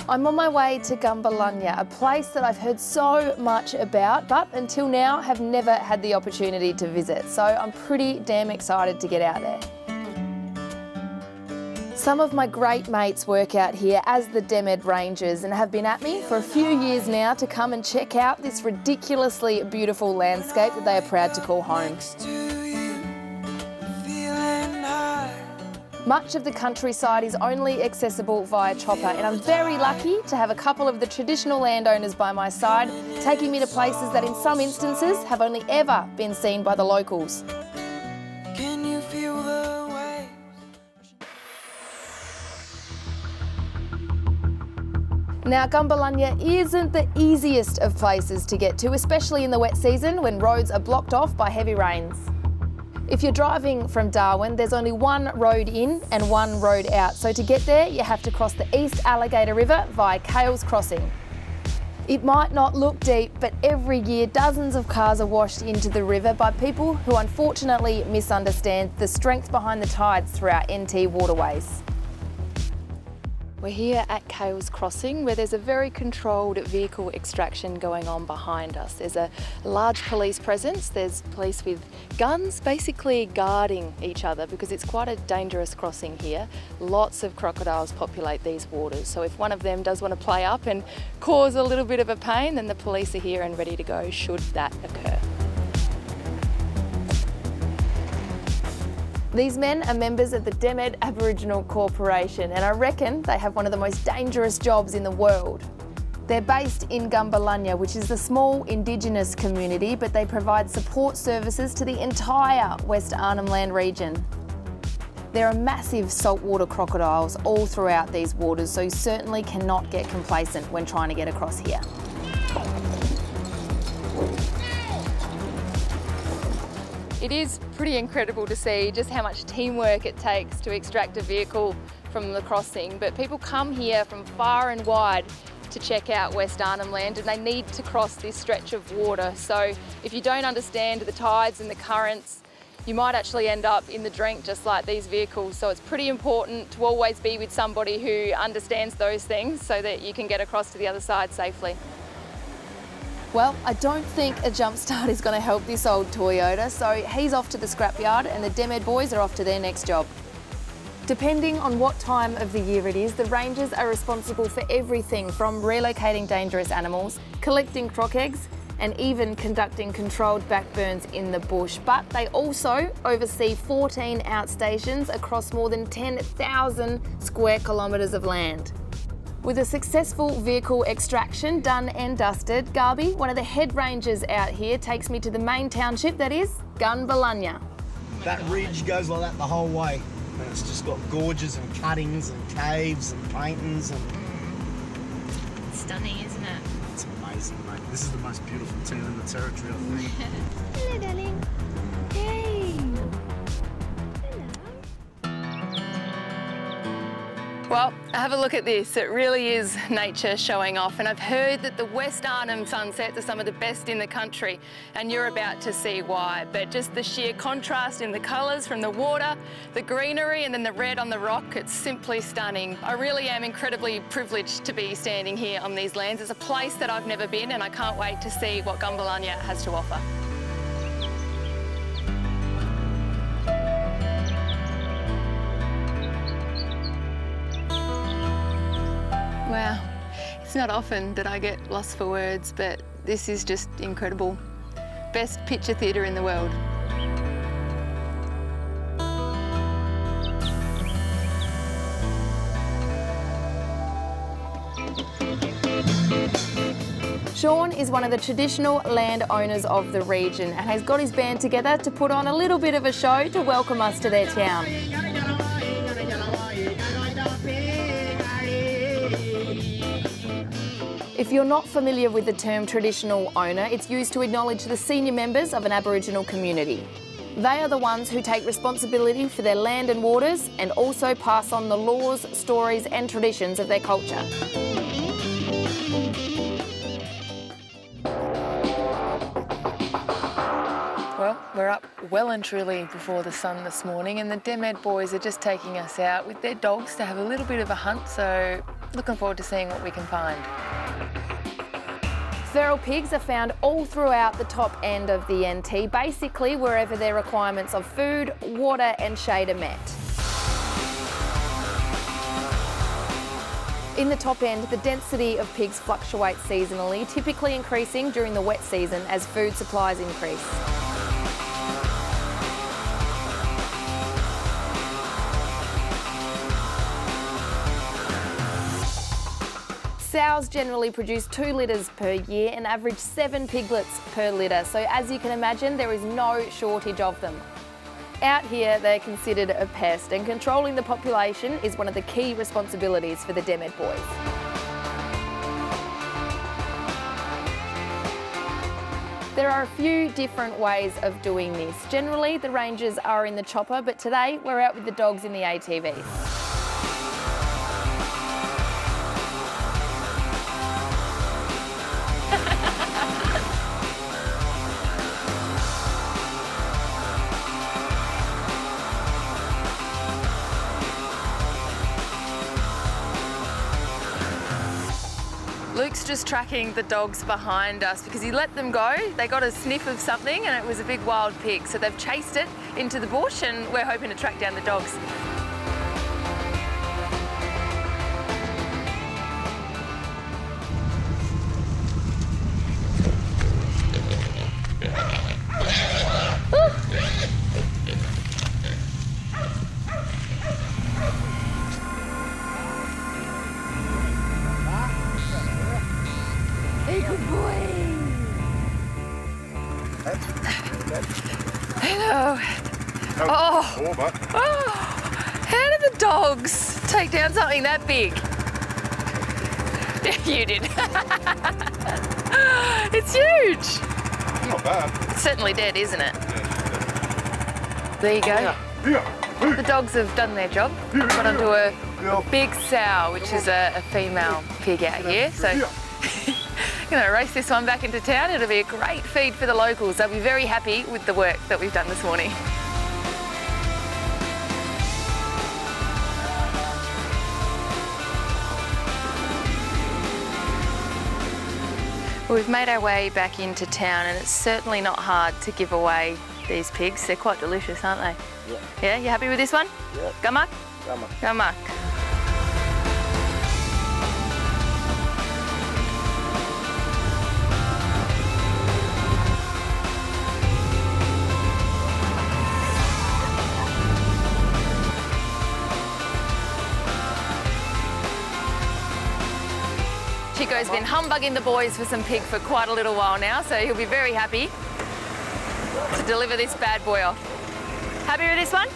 I'm on my way to Gunbalanya, a place that I've heard so much about, but until now have never had the opportunity to visit. So I'm pretty damn excited to get out there. Some of my great mates work out here as the DEMED Rangers and have been at me for a few years now to come and check out this ridiculously beautiful landscape that they are proud to call home. Much of the countryside is only accessible via chopper, and I'm very lucky to have a couple of the traditional landowners by my side, taking me to places that in some instances have only ever been seen by the locals. Can you feel the waves? Now, Gunbalanya isn't the easiest of places to get to, especially in the wet season when roads are blocked off by heavy rains. If you're driving from Darwin, there's only one road in and one road out. So to get there, you have to cross the East Alligator River via Cahills Crossing. It might not look deep, but every year dozens of cars are washed into the river by people who unfortunately misunderstand the strength behind the tides through our NT waterways. We're here at Cahills Crossing, where there's a very controlled vehicle extraction going on behind us. There's a large police presence. There's police with guns basically guarding each other because it's quite a dangerous crossing here. Lots of crocodiles populate these waters. So if one of them does want to play up and cause a little bit of a pain, then the police are here and ready to go should that occur. These men are members of the DEMED Aboriginal Corporation, and I reckon they have one of the most dangerous jobs in the world. They're based in Gunbalanya, which is a small indigenous community, but they provide support services to the entire West Arnhem Land region. There are massive saltwater crocodiles all throughout these waters, so you certainly cannot get complacent when trying to get across here. It is pretty incredible to see just how much teamwork it takes to extract a vehicle from the crossing, but people come here from far and wide to check out West Arnhem Land, and they need to cross this stretch of water. So if you don't understand the tides and the currents, you might actually end up in the drink just like these vehicles. So it's pretty important to always be with somebody who understands those things so that you can get across to the other side safely. Well, I don't think a jump start is going to help this old Toyota, so he's off to the scrapyard and the DEMED boys are off to their next job. Depending on what time of the year it is, the rangers are responsible for everything from relocating dangerous animals, collecting croc eggs, and even conducting controlled backburns in the bush. But they also oversee 14 outstations across more than 10,000 square kilometres of land. With a successful vehicle extraction done and dusted, Garby, one of the head rangers out here, takes me to the main township that is Gunbalanya. That ridge goes like that the whole way. And it's just got gorges and cuttings and caves and paintings and... It's stunning, isn't it? It's amazing, mate. This is the most beautiful town in the territory, I think. Hello, darling. Hey. Well, have a look at this. It really is nature showing off, and I've heard that the West Arnhem sunsets are some of the best in the country, and you're about to see why. But just the sheer contrast in the colours from the water, the greenery, and then the red on the rock, it's simply stunning. I really am incredibly privileged to be standing here on these lands. It's a place that I've never been, and I can't wait to see what Gunbalanya has to offer. Wow, it's not often that I get lost for words, but this is just incredible. Best picture theatre in the world. Sean is one of the traditional landowners of the region and has got his band together to put on a little bit of a show to welcome us to their town. If you're not familiar with the term traditional owner, it's used to acknowledge the senior members of an Aboriginal community. They are the ones who take responsibility for their land and waters and also pass on the laws, stories and traditions of their culture. Well, we're up well and truly before the sun this morning, and the DEMED boys are just taking us out with their dogs to have a little bit of a hunt, so Looking forward to seeing what we can find. Feral pigs are found all throughout the top end of the NT, basically wherever their requirements of food, water and shade are met. In the top end, the density of pigs fluctuates seasonally, typically increasing during the wet season as food supplies increase. Sows generally produce 2 litters per year and average 7 piglets per litter, so as you can imagine, there is no shortage of them. Out here, they're considered a pest, and controlling the population is one of the key responsibilities for the DEMED boys. There are a few different ways of doing this. Generally, the rangers are in the chopper, but today we're out with the dogs in the ATVs. Luke's just tracking the dogs behind us because he let them go. They got a sniff of something and it was a big wild pig. So they've chased it into the bush and we're hoping to track down the dogs. Hello. Oh, how did the dogs take down something that big? You did. It's huge. Not bad. It's certainly dead, isn't it? There you go. The dogs have done their job. Got onto a big sow, which is a female pig out here. So going to race this one back into town. It'll be a great feed for the locals. They'll be very happy with the work that we've done this morning. Well, we've made our way back into town and it's certainly not hard to give away these pigs. They're quite delicious, aren't they? Yeah. Yeah, you happy with this one? Yeah. Gamak? Gamak. Gamak. Chico's been humbugging the boys for some pig for quite a little while now, so he'll be very happy to deliver this bad boy off. Happy with this one?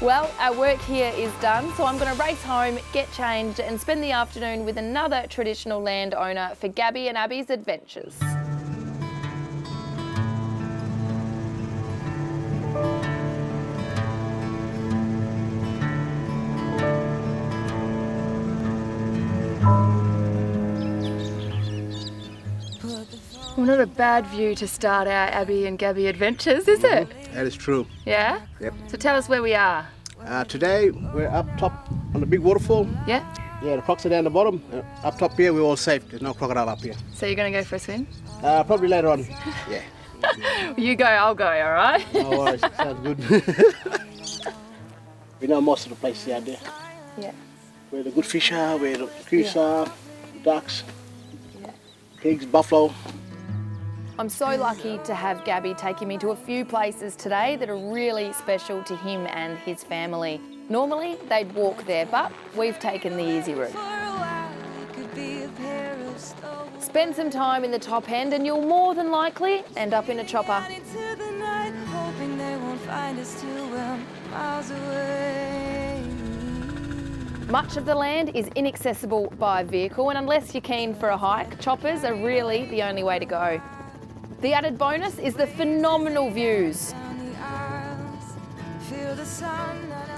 Well, our work here is done, so I'm going to race home, get changed and spend the afternoon with another traditional landowner for Gabby and Abby's adventures. Well, not a bad view to start our Abby and Gabby adventures, is it? That is true. Yeah? Yep. So tell us where we are. Today we're up top on the big waterfall. Yeah? Yeah, the crocs are down the bottom. Up top here we're all safe. There's no crocodile up here. So you're going to go for a swim? Probably later on. Yeah. You go, I'll go, all right? No worries. Sounds good. We know most of the places out there. Yeah. Where the good fish are, where the geese are, ducks, pigs, buffalo. I'm so lucky to have Gabby taking me to a few places today that are really special to him and his family. Normally, they'd walk there, but we've taken the easy route. Spend some time in the top end and you'll more than likely end up in a chopper. Much of the land is inaccessible by vehicle, and unless you're keen for a hike, choppers are really the only way to go. The added bonus is the phenomenal views.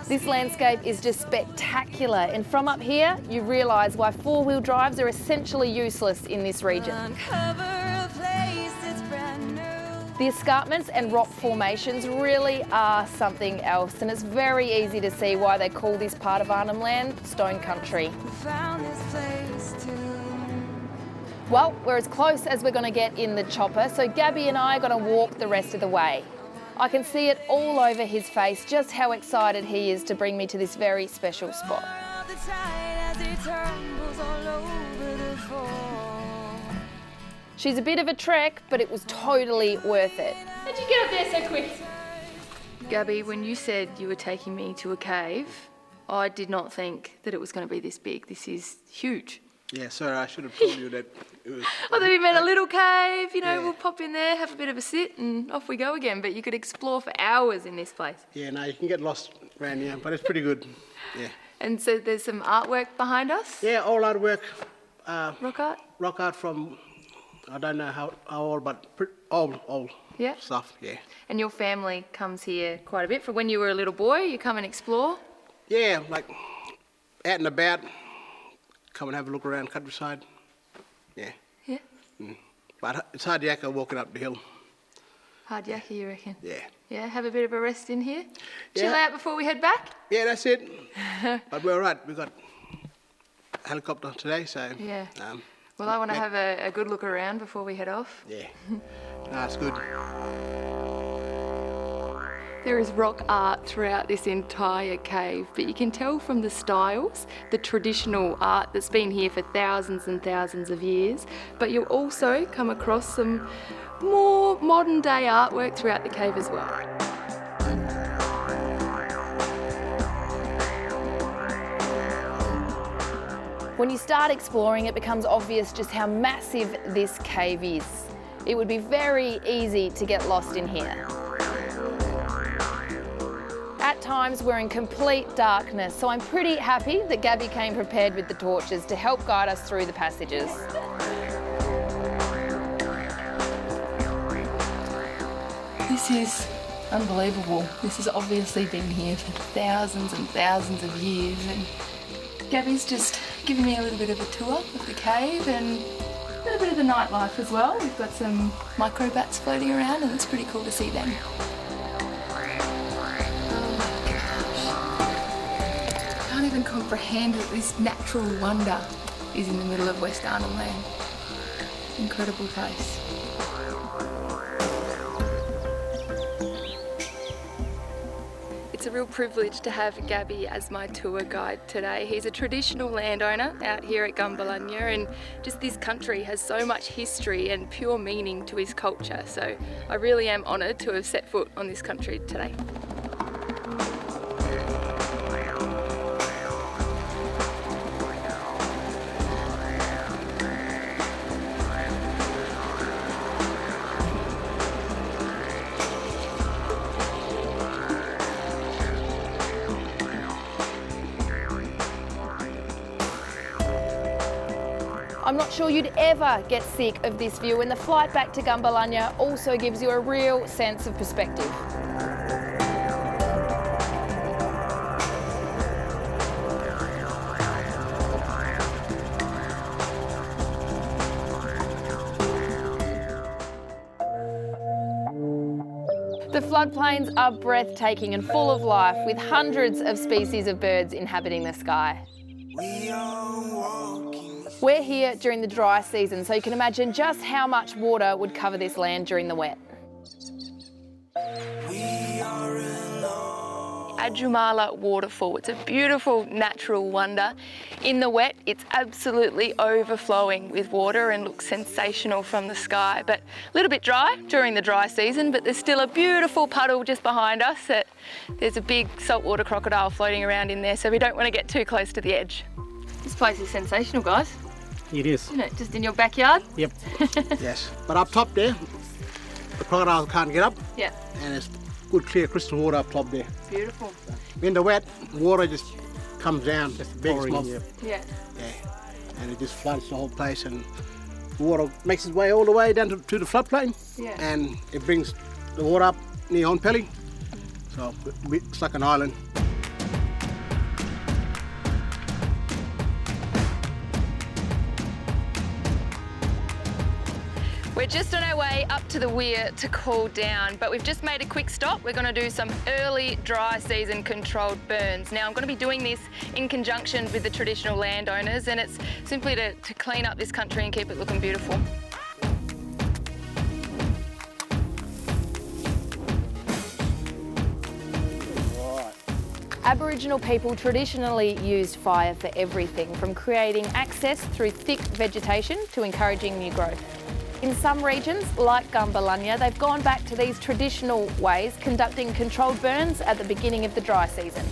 This landscape is just spectacular, and from up here you realise why four-wheel drives are essentially useless in this region. The escarpments and rock formations really are something else, and it's very easy to see why they call this part of Arnhem Land Stone Country. Well, we're as close as we're going to get in the chopper, so Gabby and I are going to walk the rest of the way. I can see it all over his face, just how excited he is to bring me to this very special spot. She's a bit of a trek, but it was totally worth it. How'd you get up there so quick? Gabby, when you said you were taking me to a cave, I did not think that it was going to be this big. This is huge. Yeah, sorry, I should have told you that it was... I thought you meant a little cave, you know, we'll pop in there, have a bit of a sit and off we go again. But you could explore for hours in this place. Yeah, no, you can get lost around here, but it's pretty good, yeah. And so there's some artwork behind us? Yeah, all artwork. Rock art? Rock art from, I don't know how old, but old Yeah. stuff, yeah. And your family comes here quite a bit. From when you were a little boy, you come and explore? Yeah, like out and about, come and have a look around countryside, yeah. Yeah. But it's hard yakka walking up the hill. Hard yakka, you reckon? Yeah. Yeah, have a bit of a rest in here? Yeah. Chill out before we head back? Yeah, that's it. But we're all right. We got a helicopter today, so... Yeah. Well, I want to yeah. have a good look around before we head off. Yeah. No, it's good. There is rock art throughout this entire cave, but you can tell from the styles, the traditional art that's been here for thousands and thousands of years, but you'll also come across some more modern day artwork throughout the cave as well. When you start exploring, it becomes obvious just how massive this cave is. It would be very easy to get lost in here. At times we're in complete darkness, so I'm pretty happy that Gabby came prepared with the torches to help guide us through the passages. This is unbelievable. This has obviously been here for thousands and thousands of years, and Gabby's just giving me a little bit of a tour of the cave and a little bit of the nightlife as well. We've got some microbats floating around and it's pretty cool to see them. I can't even comprehend that this natural wonder is in the middle of West Arnhem Land. Incredible place. It's a real privilege to have Gabby as my tour guide today. He's a traditional landowner out here at Gunbalanya, and just this country has so much history and pure meaning to his culture. So I really am honoured to have set foot on this country today. I'm not sure you'd ever get sick of this view, and the flight back to Gunbalanya also gives you a real sense of perspective. The floodplains are breathtaking and full of life, with hundreds of species of birds inhabiting the sky. We're here during the dry season, so you can imagine just how much water would cover this land during the wet. Adjumala waterfall. It's a beautiful natural wonder. In the wet, it's absolutely overflowing with water and looks sensational from the sky, but a little bit dry during the dry season, but there's still a beautiful puddle just behind us. There's a big saltwater crocodile floating around in there, so we don't want to get too close to the edge. This place is sensational, guys. It is. Isn't it? Just in your backyard? Yep. Yes. But up top there, the crocodile can't get up. Yeah. And it's good clear crystal water up top there. Beautiful. In the wet, water just comes down, just big small. Yeah. Yeah. And it just floods the whole place, and the water makes its way all the way down to the floodplain. Yeah. And it brings the water up near Oenpelli. So it's like an island. We're just on our way up to the weir to cool down, but we've just made a quick stop. We're going to do some early dry season controlled burns. Now I'm going to be doing this in conjunction with the traditional landowners, and it's simply to clean up this country and keep it looking beautiful. Aboriginal people traditionally used fire for everything, from creating access through thick vegetation to encouraging new growth. In some regions, like Gunbalanya, they've gone back to these traditional ways, conducting controlled burns at the beginning of the dry season.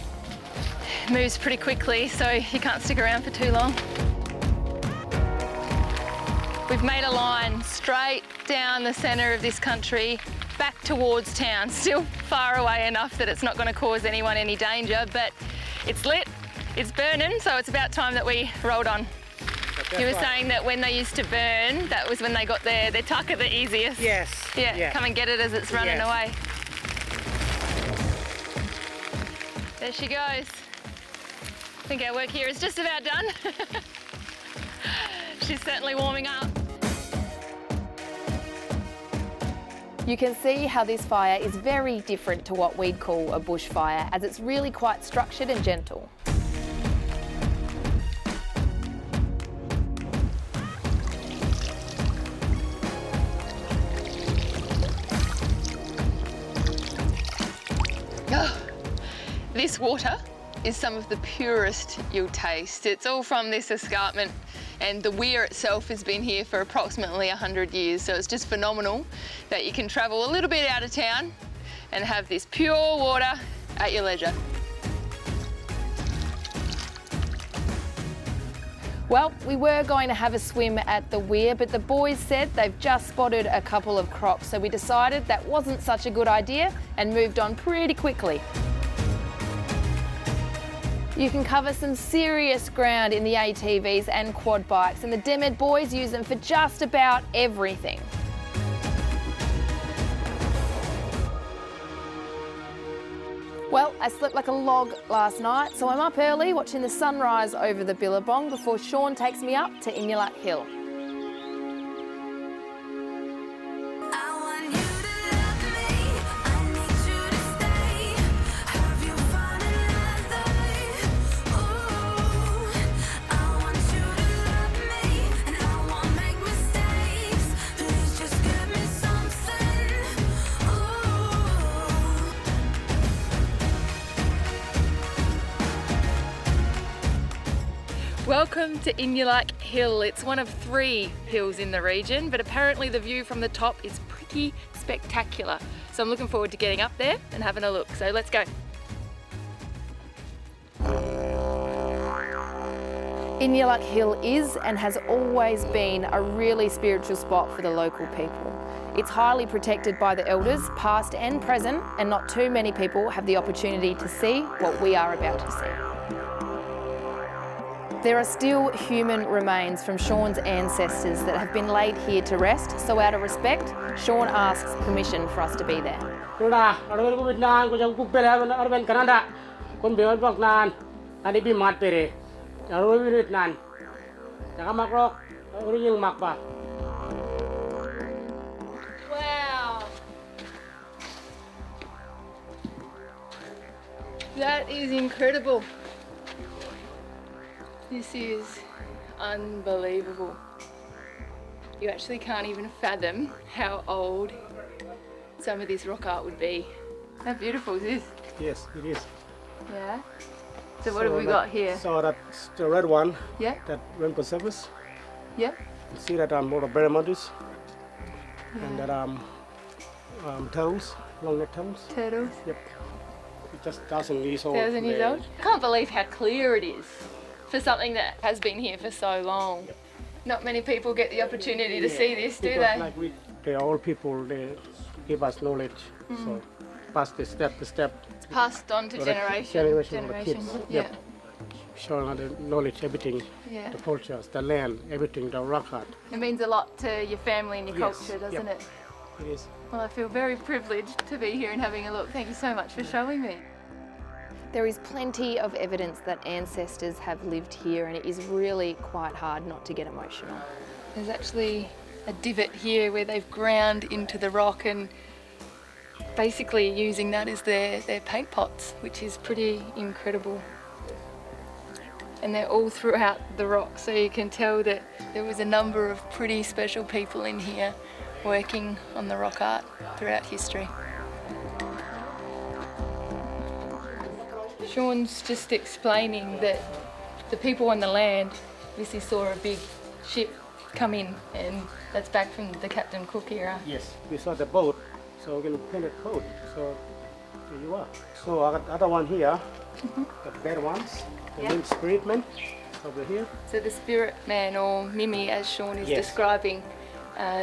It moves pretty quickly, so you can't stick around for too long. We've made a line straight down the centre of this country, back towards town, still far away enough that it's not going to cause anyone any danger, but it's lit, it's burning, so it's about time that we rolled on. You were saying that when they used to burn, that was when they got their tucker the easiest. Yes. Yeah, come and get it as it's running away. There she goes. I think our work here is just about done. She's certainly warming up. You can see how this fire is very different to what we'd call a bushfire, as it's really quite structured and gentle. This water is some of the purest you'll taste. It's all from this escarpment, and the weir itself has been here for approximately 100 years, so it's just phenomenal that you can travel a little bit out of town and have this pure water at your leisure. Well, we were going to have a swim at the weir, but the boys said they've just spotted a couple of crocs, so we decided that wasn't such a good idea and moved on pretty quickly. You can cover some serious ground in the ATVs and quad bikes, and the DEMED boys use them for just about everything. Well, I slept like a log last night, so I'm up early watching the sunrise over the Billabong before Sean takes me up to Inuit Hill. Welcome to Inuit Hill. It's one of 3 hills in the region, but apparently the view from the top is pretty spectacular. So I'm looking forward to getting up there and having a look. So let's go. Inuit Hill is and has always been a really spiritual spot for the local people. It's highly protected by the elders, past and present, and not too many people have the opportunity to see what we are about to see. There are still human remains from Sean's ancestors that have been laid here to rest, so out of respect, Sean asks permission for us to be there. Wow! That is incredible. This is unbelievable. You actually can't even fathom how old some of this rock art would be. How beautiful is this? Yes, it is. Yeah. So what have we got here? So that's the red one. Yeah. That went for service. Yep. You see that more of barramundi, and that turtles, long-necked turtles. Turtles. Yep. It's just 1,000 years old. 1,000 years old. I can't believe how clear it is for something that has been here for so long. Yep. Not many people get the opportunity to see this, do they? Like the old people, they give us knowledge. So pass the step to step. It's passed on to generation. Generation of the kids. Yeah. Yep. Showing the knowledge, everything, Yeah. the cultures, the land, everything, the rock art. It means a lot to your family and your culture, doesn't it? It is. Well, I feel very privileged to be here and having a look. Thank you so much for showing me. There is plenty of evidence that ancestors have lived here, and it is really quite hard not to get emotional. There's actually a divot here where they've ground into the rock and basically using that as their paint pots, which is pretty incredible. And they're all throughout the rock, so you can tell that there was a number of pretty special people in here working on the rock art throughout history. Sean's just explaining that the people on the land obviously saw a big ship come in, and that's back from the Captain Cook era. Yes, we saw the boat, so we're going to paint a coat. So here you are. So I got the other one here, the bad ones, the main spirit man over here. So the spirit man, or Mimi as Sean is describing,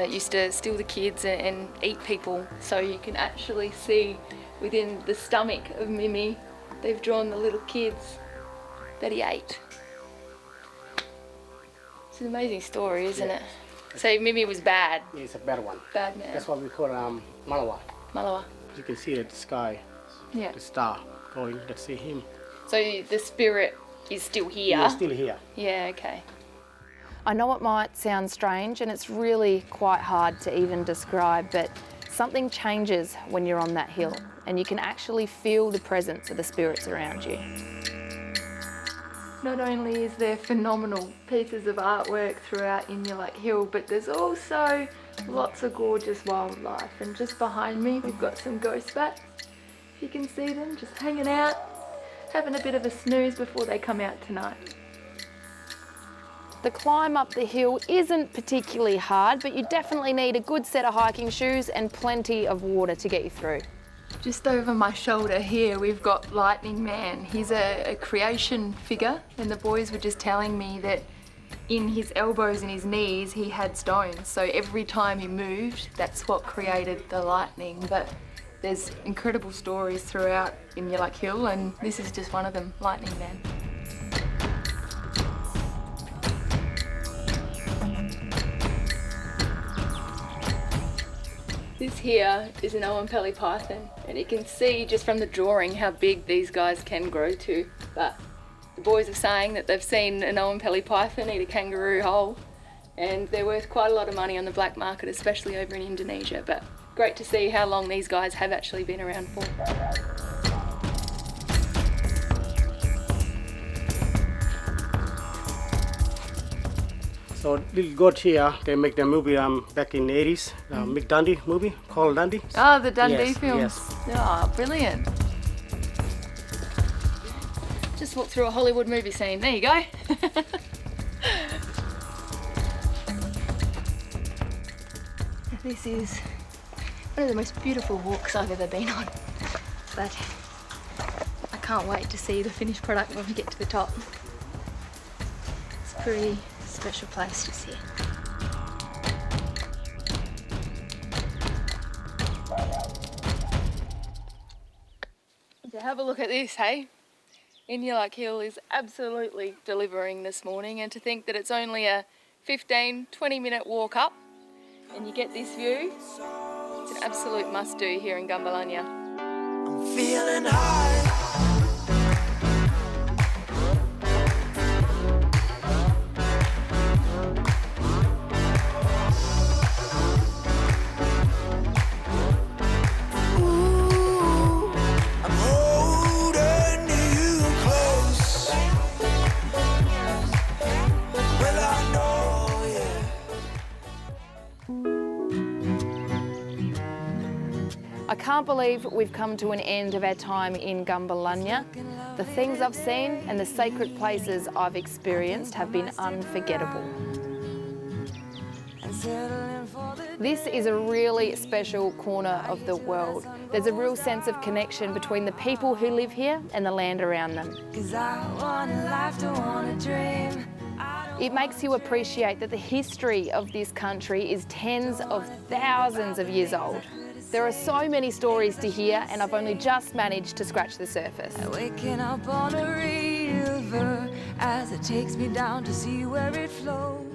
used to steal the kids and eat people. So you can actually see within the stomach of Mimi, they've drawn the little kids that he ate. It's an amazing story, isn't it? So Mimi was bad. Yeah, it's a bad one. Bad man. That's what we call Malawa. Malawa. You can see the sky, the star going. Let's see him. So the spirit is still here? He's still here. Yeah, okay. I know it might sound strange and it's really quite hard to even describe, but something changes when you're on that hill and you can actually feel the presence of the spirits around you. Not only is there phenomenal pieces of artwork throughout Inulak Hill, but there's also lots of gorgeous wildlife. And just behind me, we've got some ghost bats. You can see them just hanging out, having a bit of a snooze before they come out tonight. The climb up the hill isn't particularly hard, but you definitely need a good set of hiking shoes and plenty of water to get you through. Just over my shoulder here, we've got Lightning Man. He's a creation figure, and the boys were just telling me that in his elbows and his knees, he had stones. So every time he moved, that's what created the lightning. But there's incredible stories throughout Inulak Hill, and this is just one of them, Lightning Man. This here is an Oenpelli python, and you can see just from the drawing how big these guys can grow to. But the boys are saying that they've seen an Oenpelli python eat a kangaroo whole, and they're worth quite a lot of money on the black market, especially over in Indonesia. But great to see how long these guys have actually been around for. So little goat here, they make the movie back in the 80s, Mick Dundee movie called Dundee. Oh, the Dundee Yes, films. yes. Oh, brilliant. Just walked through a Hollywood movie scene. There you go. This is one of the most beautiful walks I've ever been on. But I can't wait to see the finished product when we get to the top. It's a pretty special place to see. So have a look at this, hey? Inulak Hill is absolutely delivering this morning, and to think that it's only a 15-20 minute walk up and you get this view, it's an absolute must-do here in Gunbalanya. I'm feeling high. I can't believe we've come to an end of our time in Gunbalanya. The things I've seen and the sacred places I've experienced have been unforgettable. This is a really special corner of the world. There's a real sense of connection between the people who live here and the land around them. It makes you appreciate that the history of this country is tens of thousands of years old. There are so many stories to hear, and I've only just managed to scratch the surface. Waking up on a river as it takes me down to see where it flows.